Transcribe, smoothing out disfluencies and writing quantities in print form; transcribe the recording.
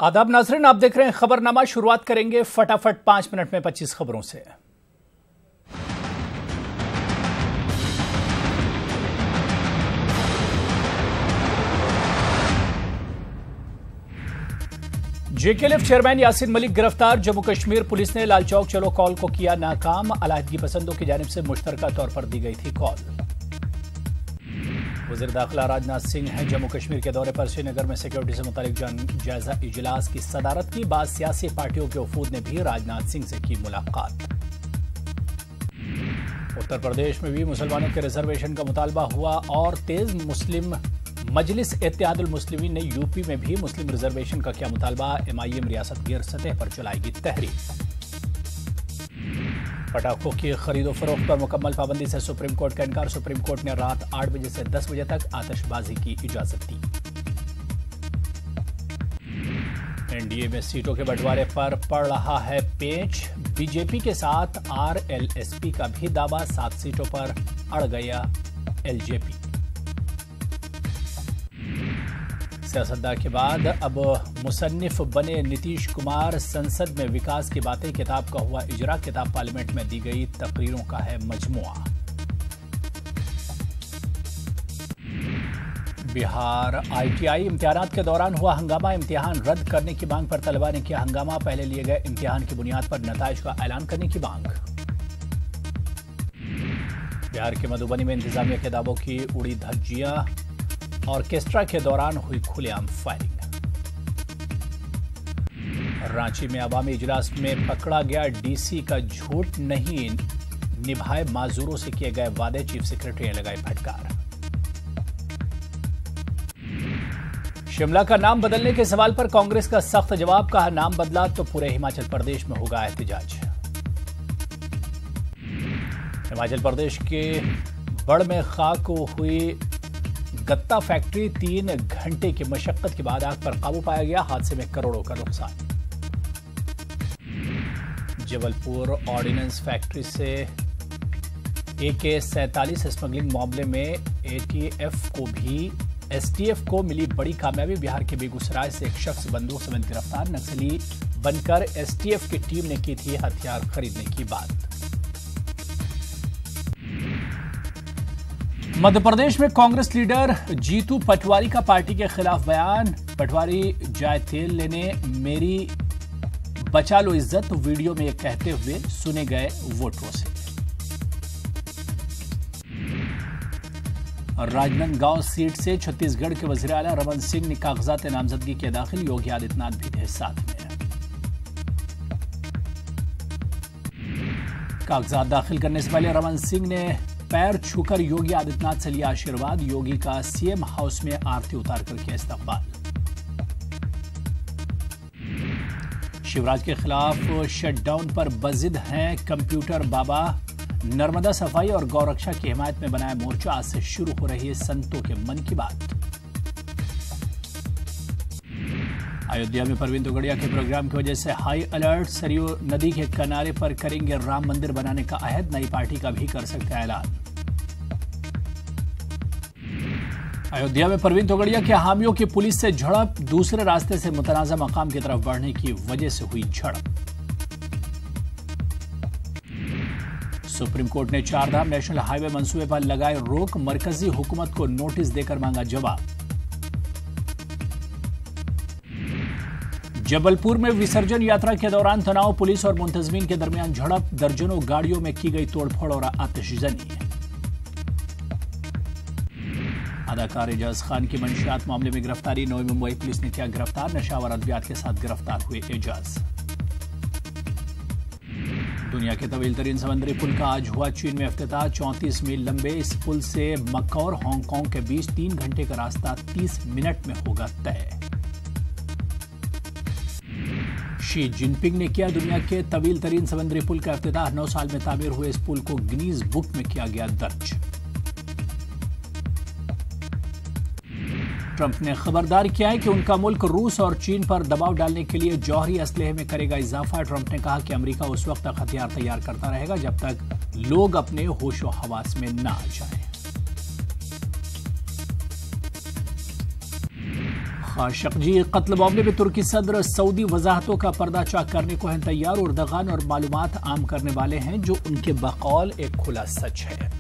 आदाब नाज़रीन, आप देख रहे हैं खबरनामा। शुरुआत करेंगे फटाफट 5 मिनट में 25 खबरों से। जेकेएलएफ चेयरमैन यासीन मलिक गिरफ्तार। जम्मू कश्मीर पुलिस ने लाल चौक चलो कॉल को किया नाकाम। अलहदगी पसंदों की जानिब से मुश्तरका तौर पर दी गई थी कॉल। वज़ीर दाखिला राजनाथ सिंह हैं जम्मू कश्मीर के दौरे पर। श्रीनगर में सिक्योरिटी से मुतालिक जायजा इजलास की सदारत की। बाद सियासी पार्टियों के वफूद ने भी राजनाथ सिंह से की मुलाकात। उत्तर प्रदेश में भी मुसलमानों के रिजर्वेशन का मुतालबा हुआ और तेज। मुस्लिम मजलिस इत्तेहादुल मुस्लिमीन ने यूपी में भी मुस्लिम रिजर्वेशन का किया मुतालबा। एमआईएम रियासत गिर सतह पर चलाएगी तहरीक। पटाखों की खरीदो फरोख्त पर मुकम्मल पाबंदी से सुप्रीम कोर्ट का इनकार। सुप्रीम कोर्ट ने रात 8 बजे से 10 बजे तक आतिशबाजी की इजाजत दी। एनडीए में सीटों के बंटवारे पर पड़ रहा है पेच। बीजेपी के साथ आरएलएसपी का भी दावा। 7 सीटों पर अड़ गया एलजेपी। सियासतदान के बाद अब मुसन्निफ बने नीतीश कुमार। संसद में विकास की बातें किताब का हुआ इजरा। किताब पार्लियामेंट में दी गई तकरीरों का है मजमुआ। बिहार आईटीआई इम्तिहानात के दौरान हुआ हंगामा। इम्तिहान रद्द करने की मांग पर तलबा ने किया हंगामा। पहले लिए गए इम्तिहान की बुनियाद पर नताइज का ऐलान करने की मांग। बिहार के मधुबनी में इंतजामिया के दावों की उड़ी धज्जियां। ऑर्केस्ट्रा के दौरान हुई खुलेआम फायरिंग। रांची में अवामी इजलास में पकड़ा गया डीसी का झूठ नहीं निभाए माजूरों से किए गए वादे। चीफ सेक्रेटरी ने लगाई फटकार। शिमला का नाम बदलने के सवाल पर कांग्रेस का सख्त जवाब। कहा नाम बदला तो पूरे हिमाचल प्रदेश में होगा एहतजाज। हिमाचल प्रदेश के बड़ में खाक को हुई गत्ता फैक्ट्री। 3 घंटे की मशक्कत के बाद आग पर काबू पाया गया। हादसे में करोड़ों का नुकसान। जबलपुर ऑर्डिनेंस फैक्ट्री से AK-47 स्मगलिंग मामले में एसटीएफ को मिली बड़ी कामयाबी। बिहार के बेगूसराय से एक शख्स बंदूक समेत गिरफ्तार। नक्सली बनकर एसटीएफ की टीम ने की थी हथियार खरीदने की बात। मध्य प्रदेश में कांग्रेस लीडर जीतू पटवारी का पार्टी के खिलाफ बयान। पटवारी जाए तेल लेने, मेरी बचा लो इज्जत, वीडियो में कहते हुए सुने गए वोटरों से। राजनांदगांव सीट से छत्तीसगढ़ के वजीर आला रमन सिंह ने कागजात नामजदगी के दाखिल। योगी आदित्यनाथ भी थे साथ में। कागजात दाखिल करने से पहले रमन सिंह ने पैर छूकर योगी आदित्यनाथ से लिया आशीर्वाद। योगी का सीएम हाउस में आरती उतारकर किया इस्तकबाल। शिवराज के खिलाफ शटडाउन पर बजिद हैं कंप्यूटर बाबा। नर्मदा सफाई और गौरक्षा की हिमायत में बनाया मोर्चा। आज से शुरू हो रही है संतों के मन की बात। अयोध्या में परवीन तोगड़िया के प्रोग्राम की वजह से हाई अलर्ट। सरयू नदी के किनारे पर करेंगे राम मंदिर बनाने का अहद। नई पार्टी का भी कर सकते हैं ऐलान। अयोध्या में परवीन तोगड़िया के हामियों की पुलिस से झड़प। दूसरे रास्ते से मुतनाज़ा मकाम की तरफ बढ़ने की वजह से हुई झड़प। सुप्रीम कोर्ट ने चारधाम नेशनल हाईवे मंसूबे पर लगाए रोक। मरकजी हुकूमत को नोटिस देकर मांगा जवाब। जबलपुर में विसर्जन यात्रा के दौरान तनाव। पुलिस और मुंतजमीन के दरमियान झड़प। दर्जनों गाड़ियों में की गई तोड़फोड़ और आतिशजनी। अदाकार एजाज खान की मंशियात मामले में गिरफ्तारी। नई मुंबई पुलिस ने किया गिरफ्तार। नशावर अद्वियात के साथ गिरफ्तार हुए एजाज। दुनिया के तवील तरीन समुद्री पुल का आज हुआ चीन में इफ्तिताह। 34 मील लंबे इस पुल से मक्का और हांगकांग के बीच 3 घंटे का रास्ता 30 मिनट में होगा तय। शी जिनपिंग ने किया दुनिया के तवील तरीन समुद्री पुल का इफ्तिताह। 9 साल में तामीर हुए इस पुल को गिनीज बुक में किया गया दर्ज। ट्रंप ने खबरदार किया है कि उनका मुल्क रूस और चीन पर दबाव डालने के लिए जौहरी असलहे में करेगा इजाफा। ट्रंप ने कहा कि अमेरिका उस वक्त तक हथियार तैयार करता रहेगा जब तक लोग अपने होशो हवास में ना आ जाएं। खाशकजी कत्ल मामले में तुर्की सदर सऊदी वजाहतों का पर्दा चाक करने को हैं तैयार। उर्दगान और मालूमात आम करने वाले हैं जो उनके बकौल एक खुला सच है।